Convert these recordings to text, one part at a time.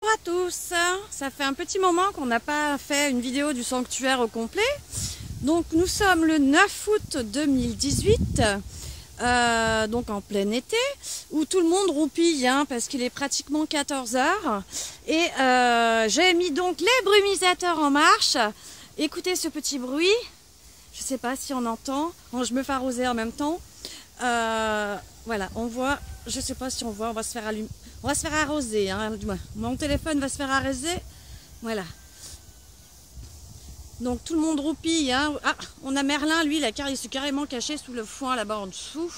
Bonjour à tous, ça fait un petit moment qu'on n'a pas fait une vidéo du sanctuaire au complet. Donc nous sommes le 9 août 2018, donc en plein été, où tout le monde roupille parce qu'il est pratiquement 14 h. Et j'ai mis donc les brumisateurs en marche. Écoutez ce petit bruit, je ne sais pas si on entend, bon, je me fais arroser en même temps. Voilà, on voit, je ne sais pas si on voit, on va se faire allumer. On va se faire arroser, hein. Mon téléphone va se faire arroser. Voilà. Donc tout le monde roupille. Hein. Ah, on a Merlin, lui, il s'est carrément caché sous le foin là-bas en dessous.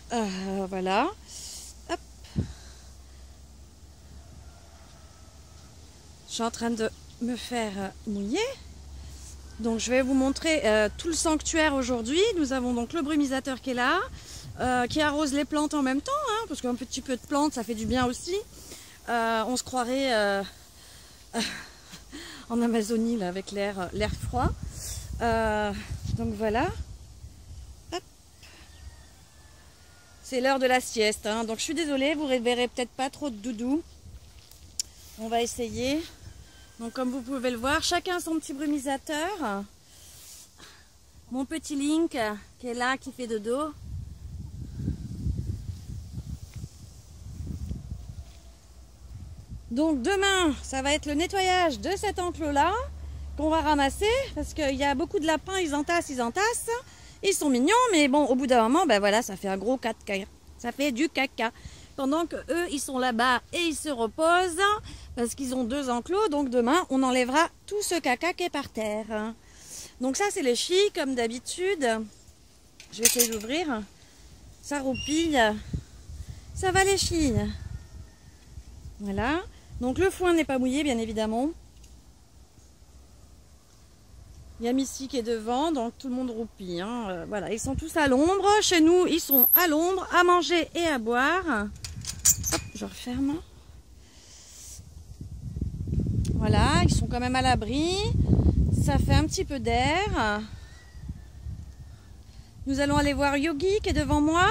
Voilà. Hop. Je suis en train de me faire mouiller. Donc je vais vous montrer tout le sanctuaire aujourd'hui. Nous avons donc le brumisateur qui est là. Qui arrose les plantes en même temps, hein, parce qu'un petit peu de plantes, ça fait du bien aussi. On se croirait en Amazonie là, avec l'air froid. Donc voilà. C'est l'heure de la sieste, hein, donc je suis désolée, vous ne verrez peut-être pas trop de doudou. On va essayer. Donc comme vous pouvez le voir, chacun son petit brumisateur. Mon petit Link qui est là, qui fait dodo. Donc demain, ça va être le nettoyage de cet enclos-là qu'on va ramasser parce qu'il y a beaucoup de lapins, ils entassent. Ils sont mignons, mais bon, au bout d'un moment, ben voilà, ça fait un gros caca. Ça fait du caca. Pendant que eux, ils sont là-bas et ils se reposent parce qu'ils ont 2 enclos. Donc demain, on enlèvera tout ce caca qui est par terre. Donc ça, c'est les filles, comme d'habitude. Je vais essayer d'ouvrir. Ça roupille. Ça va les filles. Voilà. Donc le foin n'est pas mouillé, bien évidemment. Il y a Missy qui est devant, donc tout le monde roupille. Hein. Voilà, ils sont tous à l'ombre. Chez nous, ils sont à l'ombre, à manger et à boire. Hop, je referme. Voilà, ils sont quand même à l'abri. Ça fait un petit peu d'air. Nous allons aller voir Yogi qui est devant moi,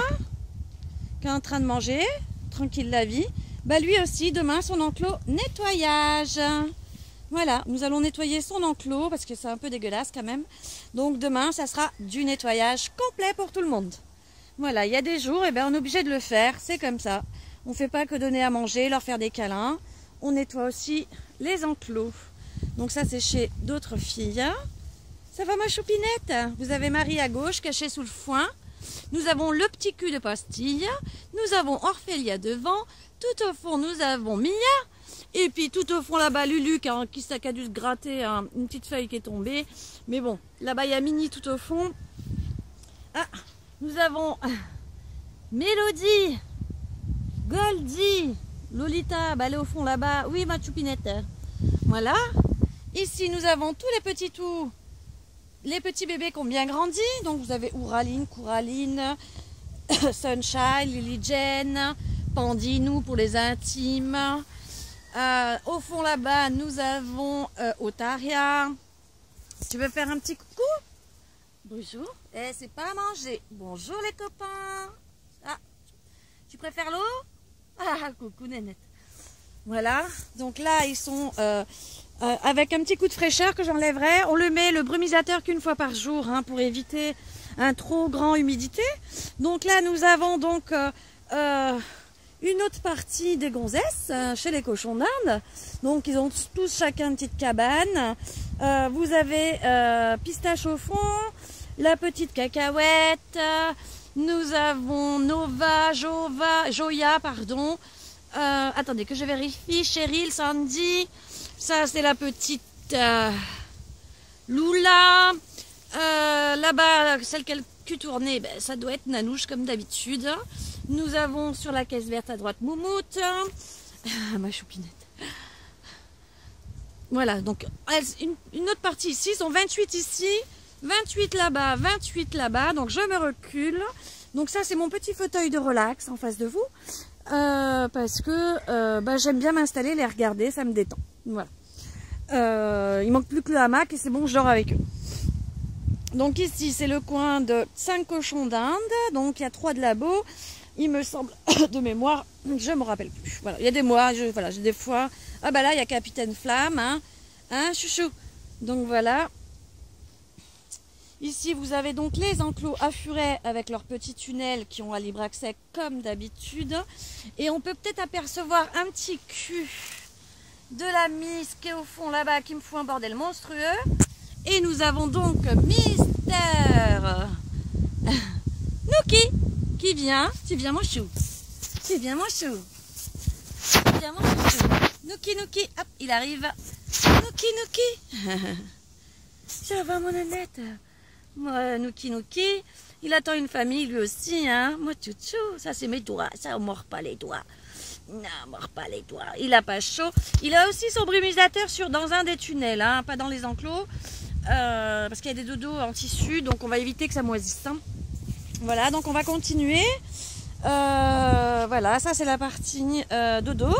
qui est en train de manger, tranquille la vie. Bah lui aussi, demain, son enclos nettoyage. Voilà, nous allons nettoyer son enclos parce que c'est un peu dégueulasse quand même. Donc demain, ça sera du nettoyage complet pour tout le monde. Voilà, il y a des jours, on est obligé de le faire, c'est comme ça. On ne fait pas que donner à manger, leur faire des câlins. On nettoie aussi les enclos. Donc ça, c'est chez d'autres filles. Ça va ma choupinette? Vous avez Marie à gauche, cachée sous le foin. Nous avons le petit cul de pastille. Nous avons Orphélia devant. Tout au fond, nous avons Mia. Et puis tout au fond là-bas, Lulu qui a dû se gratter une petite feuille qui est tombée. Mais bon, là-bas, il y a Mini tout au fond. Ah, nous avons Mélodie, Goldie, Lolita, bah, elle est au fond là-bas. Oui, ma choupinette. Voilà. Ici, nous avons tous les petits tout. Les petits bébés qui ont bien grandi. Donc, vous avez Ouraline, Couraline, Sunshine, Lily Jane, Pandinou pour les intimes. Au fond là-bas, nous avons Otaria. Tu veux faire un petit coucou? Bonjour. Eh, c'est pas à manger. Bonjour les copains. Ah, tu préfères l'eau? Ah, coucou nénette. Voilà. Donc là, ils sont avec un petit coup de fraîcheur que j'enlèverai. On le met le brumisateur qu'une fois par jour hein, pour éviter un trop grand humidité. Donc là, nous avons donc une autre partie des gonzesses chez les cochons d'Inde. Donc ils ont tous chacun une petite cabane. Vous avez Pistache au fond, la petite cacahuète. Nous avons Nova, Joya, pardon. Attendez que je vérifie. Cheryl, Sandy. Ça c'est la petite Lula. Là-bas, celle qui a le cul tourné, ben, ça doit être Nanouche comme d'habitude. Nous avons sur la caisse verte à droite Moumoute. Ma choupinette. Voilà, donc une autre partie ici, ils sont 28 ici, 28 là-bas, 28 là-bas. Donc je me recule. Donc ça c'est mon petit fauteuil de relax en face de vous. Parce que bah, j'aime bien m'installer, les regarder, ça me détend. Voilà. Il manque plus que le hamac et c'est bon, je dors avec eux. Donc ici c'est le coin de 5 cochons d'Inde. Donc il y a 3 de labo. Il me semble, de mémoire, je me rappelle plus. Voilà, il y a des mois, voilà, j'ai des fois Ah bah là, il y a Capitaine Flamme, hein, chouchou. Donc voilà. Ici, vous avez donc les enclos à furets avec leurs petits tunnels qui ont à libre accès comme d'habitude. Et on peut peut-être apercevoir un petit cul de la Miss qui est au fond là-bas qui me fout un bordel monstrueux. Et nous avons donc Mister Nookie qui vient. Tu viens mon chou. Tu viens mon chou. Tu viens mon chou. Nookie, Nookie. Hop, il arrive. Nookie, Nookie. Ça va mon Annette? Moi, Nookie, Nookie. Il attend une famille lui aussi, hein. Moi, chouchou. Ça, c'est mes doigts. Ça, on mord pas les doigts. Non, mord pas les doigts. Il a pas chaud. Il a aussi son brumisateur dans un des tunnels, hein, pas dans les enclos. Parce qu'il y a des dodos en tissu, donc on va éviter que ça moisisse. Hein. Voilà, donc on va continuer. Voilà, ça c'est la partie dodo.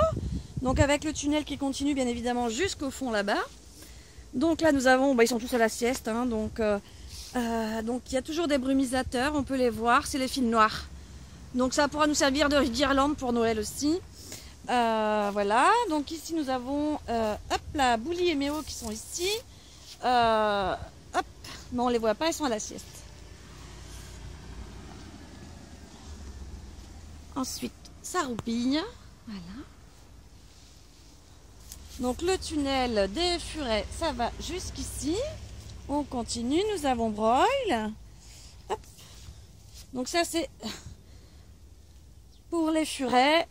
Donc avec le tunnel qui continue bien évidemment jusqu'au fond là-bas. Donc là nous avons, ils sont tous à la sieste, hein, donc il y a toujours des brumisateurs, on peut les voir, c'est les fils noirs. Donc ça pourra nous servir de guirlande pour Noël aussi. Voilà, donc ici nous avons hop là, Bouli et Méo qui sont ici. Hop, mais on les voit pas, ils sont à la sieste. Ensuite, ça roupille. Voilà. Donc le tunnel des furets, ça va jusqu'ici. On continue, nous avons Broil. Hop. Donc ça c'est pour les furets.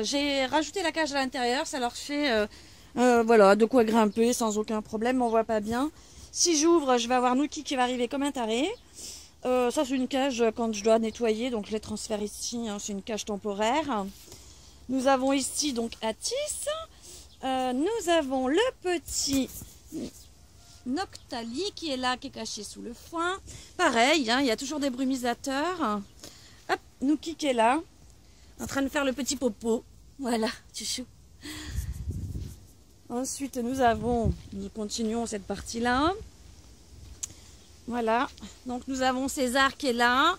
J'ai rajouté la cage à l'intérieur, ça leur fait voilà, de quoi grimper sans aucun problème, on voit pas bien. Si j'ouvre, je vais avoir Nookie qui va arriver comme un taré. Ça c'est une cage quand je dois nettoyer, donc je les transfère ici, hein, c'est une cage temporaire. Nous avons ici donc Atis. Nous avons le petit Noctali qui est là, qui est caché sous le foin. Pareil, hein, il y a toujours des brumisateurs. Hop, Nookie qui est là, en train de faire le petit popo. Voilà, chouchou. Ensuite, nous continuons cette partie-là. Voilà, donc nous avons César qui est là.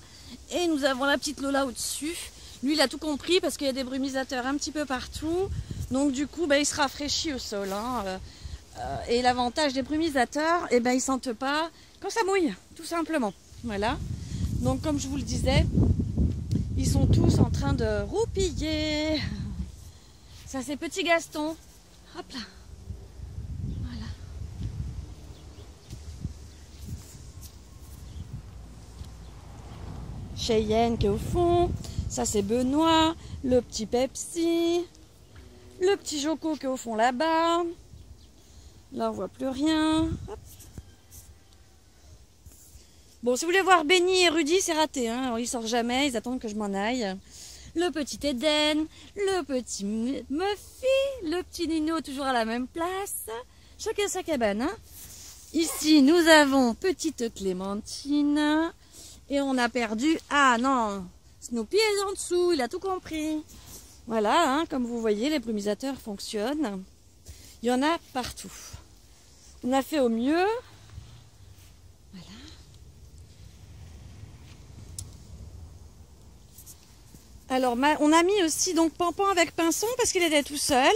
Et nous avons la petite Lola au-dessus. Lui, il a tout compris parce qu'il y a des brumisateurs un petit peu partout. Donc du coup, il se rafraîchit au sol. Hein. Et l'avantage des brumisateurs, ils ne sentent pas quand ça mouille, tout simplement. Voilà. Donc comme je vous le disais, ils sont tous en train de roupiller. Ça, c'est petit Gaston. Hop là. Voilà. Cheyenne qui est au fond. Ça, c'est Benoît. Le petit Pepsi. Le petit Joko qui est au fond là-bas. Là, on voit plus rien. Hop. Bon, si vous voulez voir Benny et Rudy, c'est raté. Hein. Ils sortent jamais, ils attendent que je m'en aille. Le petit Eden, le petit Muffy, le petit Nino toujours à la même place. Chacun sa cabane. Hein. Ici, nous avons petite Clémentine. Et on a perdu... Ah non, Snoopy est en dessous, il a tout compris. Voilà, hein, comme vous voyez, les brumisateurs fonctionnent. Il y en a partout. On a fait au mieux. Voilà. Alors, on a mis aussi donc Pampan avec Pinson parce qu'il était tout seul.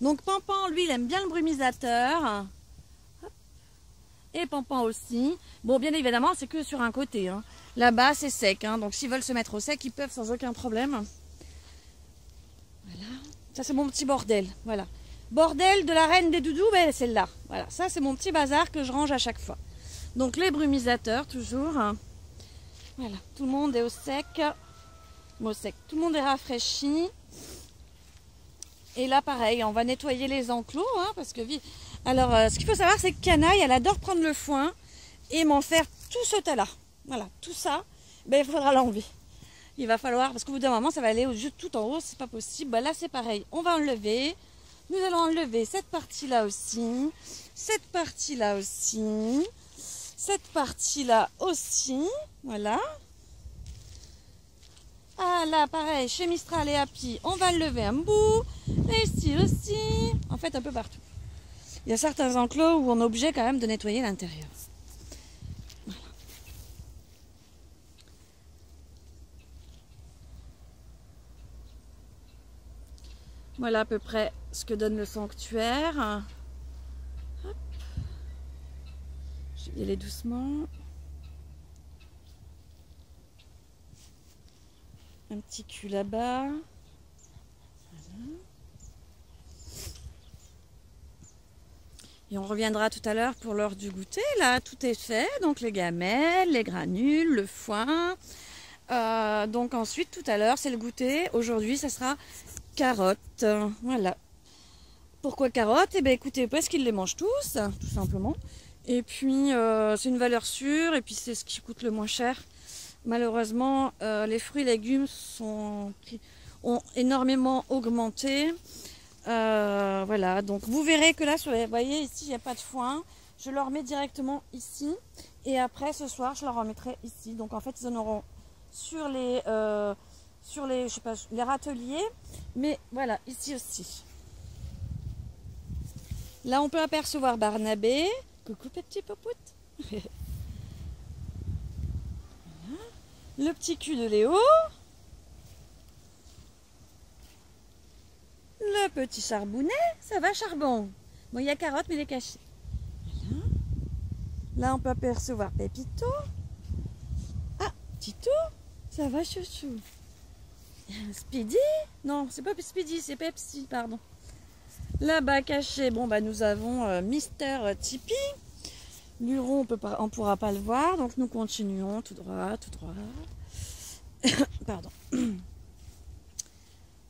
Donc Pampan, lui, il aime bien le brumisateur. Hop. Et Pampan aussi. Bon, bien évidemment, c'est que sur un côté. Hein. Là-bas, c'est sec. Hein. Donc s'ils veulent se mettre au sec, ils peuvent sans aucun problème. Voilà. Ça, c'est mon petit bordel. Voilà. Bordel de la reine des doudous, c'est celle-là. Voilà. Ça, c'est mon petit bazar que je range à chaque fois. Donc les brumisateurs, toujours. Voilà. Tout le monde est au sec. Au sec. Tout le monde est rafraîchi. Et là, pareil, on va nettoyer les enclos. Hein, parce que... Alors, ce qu'il faut savoir, c'est que Canaille, elle adore prendre le foin et m'en faire tout ce tas-là. Voilà. Tout ça, il faudra l'enlever. Il va falloir, parce qu'au bout d'un moment, ça va aller juste tout en haut, c'est pas possible. Là, c'est pareil. On va enlever. Nous allons enlever cette partie-là aussi. Cette partie-là aussi. Cette partie-là aussi. Voilà. Ah là, pareil, chez Mistral et Happy, on va lever un bout. Et ici aussi. En fait, un peu partout. Il y a certains enclos où on est obligé quand même de nettoyer l'intérieur. Voilà. Voilà à peu près ce que donne le sanctuaire. Hop. Je vais y aller doucement. Un petit cul là-bas. Voilà. Et on reviendra tout à l'heure pour l'heure du goûter. Là, tout est fait. Donc les gamelles, les granules, le foin. Donc ensuite, tout à l'heure, c'est le goûter. Aujourd'hui, ça sera carottes. Voilà. Pourquoi carottes? Eh bien, écoutez, parce qu'ils les mangent tous, tout simplement. Et puis, c'est une valeur sûre. Et puis, c'est ce qui coûte le moins cher. Malheureusement, les fruits et légumes ont énormément augmenté. Voilà, donc vous verrez que là, vous voyez ici, il n'y a pas de foin. Je leur mets directement ici. Et après, ce soir, je leur remettrai ici. Donc, en fait, ils en auront sur les je sais pas, les râteliers. Mais voilà, ici aussi. Là, on peut apercevoir Barnabé. Coucou, petit popoute. Le petit cul de Léo. Le petit charbonnet. Ça va, charbon? Bon, il y a carotte, mais il est caché. Voilà. Là, on peut apercevoir Pépito. Ah, Tito. Ça va, chouchou? Speedy? Non, c'est pas Speedy, c'est Pepsi, pardon. Là-bas, caché, bon, bah, nous avons Mister Tipeee. Luron, on ne pourra pas le voir, donc nous continuons tout droit, tout droit. Pardon.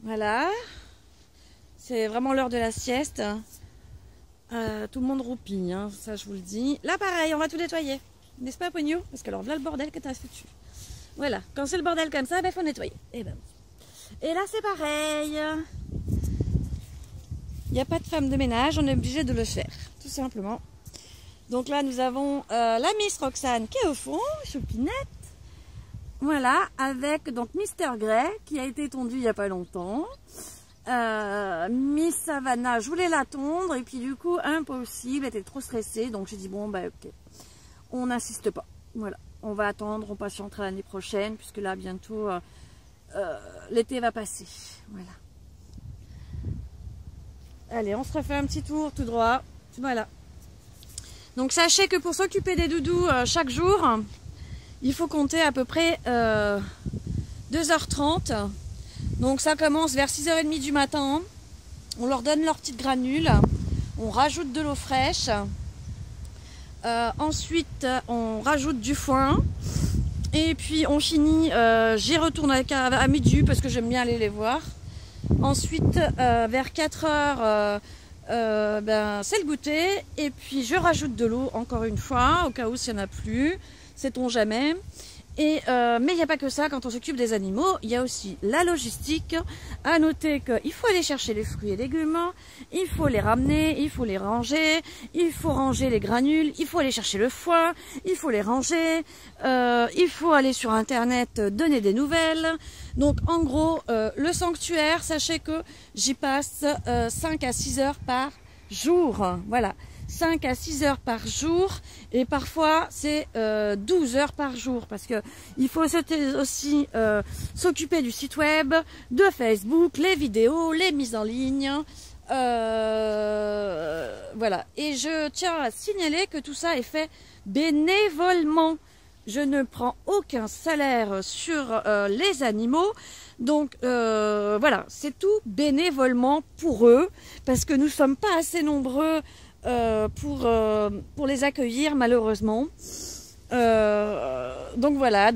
Voilà. C'est vraiment l'heure de la sieste. Tout le monde roupille, hein, ça je vous le dis. Là, pareil, on va tout nettoyer. N'est-ce pas, Pogno? Parce que alors, là, le bordel que tu as foutu. Voilà, quand c'est le bordel comme ça, il faut nettoyer. Et là, c'est pareil. Il n'y a pas de femme de ménage, on est obligé de le faire, tout simplement. Donc là, nous avons la Miss Roxane qui est au fond, choupinette. Voilà, avec donc Mister Grey qui a été tondu il n'y a pas longtemps. Miss Savannah, je voulais la tondre et puis du coup, impossible, elle était trop stressée. Donc j'ai dit, bon, bah ok, on n'insiste pas. Voilà, on va attendre, on patientera l'année prochaine puisque là, bientôt, l'été va passer. Voilà. Allez, on se refait un petit tour tout droit. Voilà. Donc sachez que pour s'occuper des doudous chaque jour, il faut compter à peu près 2h30. Donc ça commence vers 6h30 du matin. On leur donne leurs petites granules. On rajoute de l'eau fraîche. Ensuite, on rajoute du foin. Et puis on finit, j'y retourne à midi parce que j'aime bien aller les voir. Ensuite, vers 4h, c'est le goûter. Et puis je rajoute de l'eau encore une fois, au cas où s'il n'y en a plus. Sait-on jamais. Mais il n'y a pas que ça, quand on s'occupe des animaux, il y a aussi la logistique. À noter qu'il faut aller chercher les fruits et légumes, il faut les ramener, il faut les ranger, il faut ranger les granules, il faut aller chercher le foin, il faut les ranger, il faut aller sur internet donner des nouvelles. Donc en gros, le sanctuaire, sachez que j'y passe 5 à 6 heures par jour. Voilà. 5 à 6 heures par jour et parfois c'est 12 heures par jour parce que il faut aussi s'occuper du site web, de Facebook, les vidéos, les mises en ligne, voilà. Et je tiens à signaler que tout ça est fait bénévolement. Je ne prends aucun salaire sur les animaux. Donc voilà, c'est tout bénévolement pour eux parce que nous ne sommes pas assez nombreux pour les accueillir malheureusement. Donc voilà,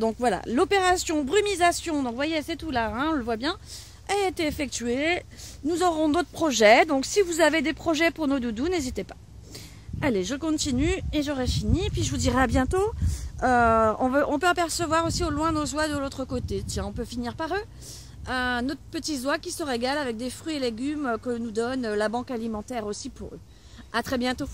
l'opération brumisation, donc vous voyez c'est tout là, hein, on le voit bien, a été effectuée. Nous aurons d'autres projets, donc si vous avez des projets pour nos doudous, n'hésitez pas. Allez, je continue et j'aurai fini, puis je vous dirai à bientôt. On peut apercevoir aussi au loin nos oies de l'autre côté. Tiens, on peut finir par eux. Notre petits oies qui se régalent avec des fruits et légumes que nous donne la banque alimentaire aussi pour eux. À très bientôt.